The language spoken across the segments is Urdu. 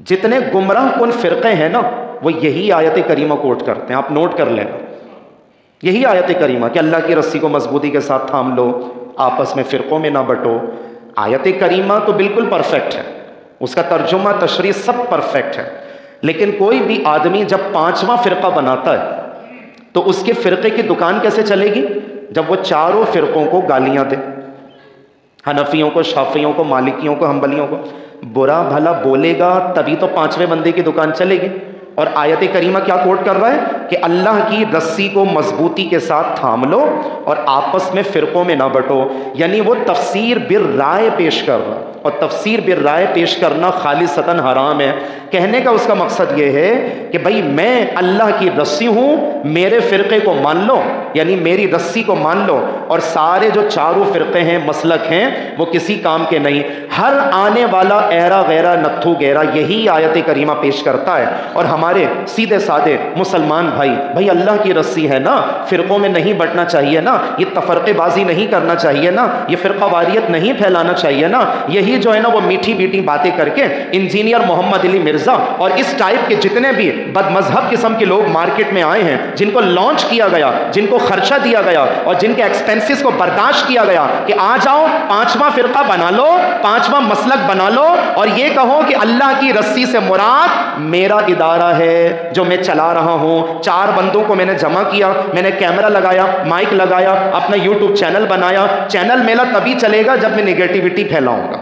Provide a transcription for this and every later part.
جتنے گمراہ کن فرقے ہیں نا وہ یہی آیت کریمہ کوٹ کرتے ہیں، آپ نوٹ کر لینا، یہی آیت کریمہ کہ اللہ کی رسی کو مضبوطی کے ساتھ تھام لو، آپس میں فرقوں میں نہ بٹو۔ آیت کریمہ تو بالکل پرفیکٹ ہے، اس کا ترجمہ تشریح سب پرفیکٹ ہے، لیکن کوئی بھی آدمی جب 5واں فرقہ بناتا ہے تو اس کے فرقے کی دکان کیسے چلے گی؟ جب وہ چاروں فرقوں کو گالیاں دے، حنفیوں کو، شافعیوں کو، مالکیوں کو، حنبلیوں کو برا بھلا بولے گا، تبھی تو 5ویں بندے کی دکان چلے گی۔ اور آیت کریمہ کیا کوٹ کر رہا ہے کہ اللہ کی رسی کو مضبوطی کے ساتھ تھام لو اور آپس میں فرقوں میں نہ بٹو، یعنی وہ تفسیر بالرائے پیش کر رہا، اور تفسیر بالرائے پیش کرنا خالصتاً حرام ہے۔ کہنے کا اس کا مقصد یہ ہے کہ بھائی میں اللہ کی رسی ہوں، میرے فرقے کو مان لو، یعنی میری رسی کو مان لو، اور سارے جو چاروں فرقے ہیں، مسلک ہیں، وہ کسی کام کے نہیں۔ ہر آنے والا ایرا غیرہ نتھو گیرا یہی آیت کریمہ پیش کرتا ہے، اور ہمارے سیدھے سادے مسلمان بھائی اللہ کی رسی ہے نا، فرقوں میں نہیں بٹنا چاہیے نا، یہ تفرقے بازی نہیں کرنا چاہیے نا، یہ فرقہ واریت نہیں پھیلانا چاہیے نا، یہی جو ہے نا وہ میٹھی میٹھی باتیں کر کے انجینئر محمد علی مرزا اور اس ٹائپ کے جتنے بھی بد مذہب قسم کے لوگ مارکیٹ میں آئے ہیں، جن کو لانچ کیا گیا، جن کو خرچہ دیا گیا اور جن کے ایکسپینسز کو برداشت کیا گیا کہ آ جاؤ 5واں فرقہ بنا لو، 5واں مسلک بنا لو، اور یہ کہو کہ اللہ کی رسی سے مراد میرا ادارہ ہے جو میں چلا رہا ہوں، 4 بندوں کو میں نے جمع کیا، میں نے کیمرہ لگایا، مائک لگایا، اپنا یوٹیوب چینل بنایا، چینل میرا تبھی چلے گا جب میں نگیٹیوٹی پھیلاؤں گا۔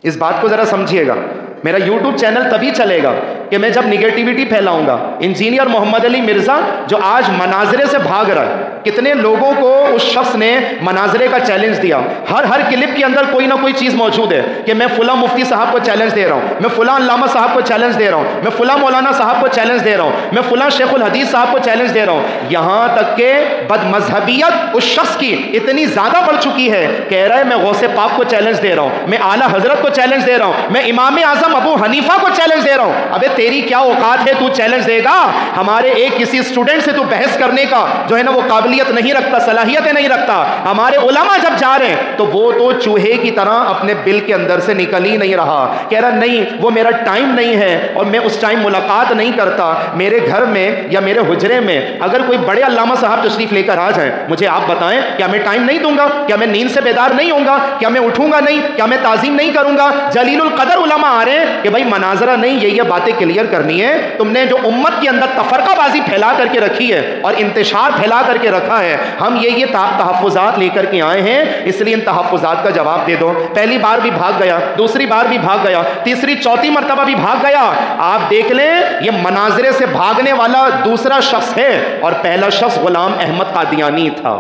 اس بات کو ذرا سمجھیے گا، میرا یوٹیوب چینل تبھی چلے گا کہ میں جب نگیٹیوٹی پھیلاؤں گا۔ انجینئر محمد علی مرزا جو آج مناظرے سے بھاگ رہا ہے، کتنے لوگوں کو اس شخص نے مناظرے کا چیلنج دیا، ہر کلپ کے اندر کوئی نہ کوئی چیز موجود ہے کہ میں فلاں مفتی صاحب کو چیلنج دے رہا ہوں، میں فلاں علامہ صاحب کو چیلنج دے رہا ہوں، میں فلاں مولانا صاحب کو چیلنج دے رہا ہوں، میں فلاں شیخ الحدیث صاحب کو چیلنج دے رہا ہوں، یہاں تک کہ بد مذہبیت اس شخص کی اتنی زیادہ بڑھ چکی ہے، کہہ رہا ہے میں غوث پاک کو چیلنج دے رہا ہوں، میں اعلیٰ حضرت کو چیلنج دے رہا ہوں، میں امام اعظم ابو حنیفہ کو چیلنج دے رہا ہوں۔ ابے تیری کیا اوقات ہے تو چیلنج دے گا؟ ہمارے ایک کسی اسٹوڈنٹ سے تو بحث کرنے کا جو ہے نا وہ قابلیت نہیں رکھتا، صلاحیتیں نہیں رکھتا۔ ہمارے علماء جب جا رہے ہیں تو وہ تو چوہے کی طرح اپنے بل کے اندر سے نکل ہی نہیں رہا، کہہ رہا نہیں وہ میرا ٹائم نہیں ہے اور میں اس ٹائم ملاقات نہیں کرتا۔ میرے گھر میں یا میرے حجرے میں اگر کوئی بڑے علامہ صاحب تشریف لے کر آ جائیں، مجھے آپ بتائیں کیا میں ٹائم نہیں دوں گا؟ کیا میں نیند سے بیدار نہیں ہوں گا؟ کیا میں اٹھوں گا نہیں؟ کیا میں تعظیم نہیں کروں گا؟ جلیل القدر علماء آ رہے ہیں کہ بھائی مناظرہ نہیں، یہ باتیں کلیئر کرنی ہے، تم نے جو امت کے اندر تفرقہ بازی پھیلا کر کے رکھی ہے اور انتشار پھیلا کر کے رکھا ہے، ہم یہ تحفظات لے کر کے آئے ہیں، اس لیے ان تحفظات کا جواب دے دو۔ پہلی بار بھی بھاگ گیا، دوسری بار بھی بھاگ گیا، تیسری چوتھی مرتبہ بھی بھاگ گیا۔ آپ دیکھ لیں یہ مناظرے سے بھاگنے والا دوسرا شخص ہے اور پہلا شخص غلام احمد قادیانی تھا۔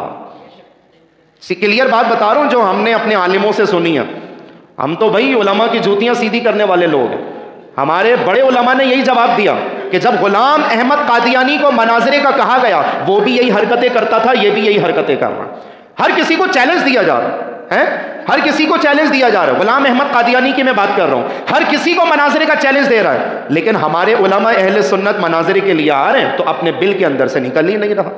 کلیئر بات بتا رہا ہوں جو ہم نے اپنے عالموں سے سنی ہے، ہم تو بھائی علماء کی جوتیاں سیدھی کرنے والے لوگ ہیں۔ ہمارے بڑے علماء نے یہی جواب دیا کہ جب غلام احمد قادیانی کو مناظرے کا کہا گیا، وہ بھی یہی حرکتیں کرتا تھا، یہ بھی یہی حرکتیں کر رہا ہے۔ ہر کسی کو چیلنج دیا جا رہا ہے، ہر کسی کو چیلنج دیا جا رہا ہے۔ غلام احمد قادیانی کی میں بات کر رہا ہوں، ہر کسی کو مناظرے کا چیلنج دے رہا ہے، لیکن ہمارے علماء اہل سنت مناظرے کے لیے آ رہے ہیں تو اپنے بل کے اندر سے نکل ہی نہیں رہا۔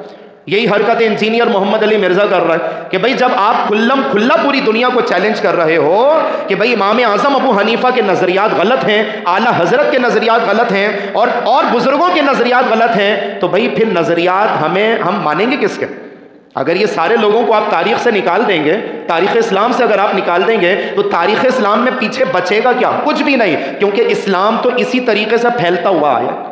یہی حرکت انجینئر محمد علی مرزا کر رہا ہے کہ بھائی جب آپ کھلا پوری دنیا کو چیلنج کر رہے ہو کہ بھائی امام اعظم ابو حنیفہ کے نظریات غلط ہیں، اعلیٰ حضرت کے نظریات غلط ہیں اور بزرگوں کے نظریات غلط ہیں، تو بھائی پھر نظریات ہم مانیں گے کس کے؟ اگر یہ سارے لوگوں کو آپ تاریخ سے نکال دیں گے، تاریخ اسلام سے اگر آپ نکال دیں گے تو تاریخ اسلام میں پیچھے بچے گا کیا؟ کچھ بھی نہیں، کیونکہ اسلام تو اسی طریقے سے پھیلتا ہوا آیا۔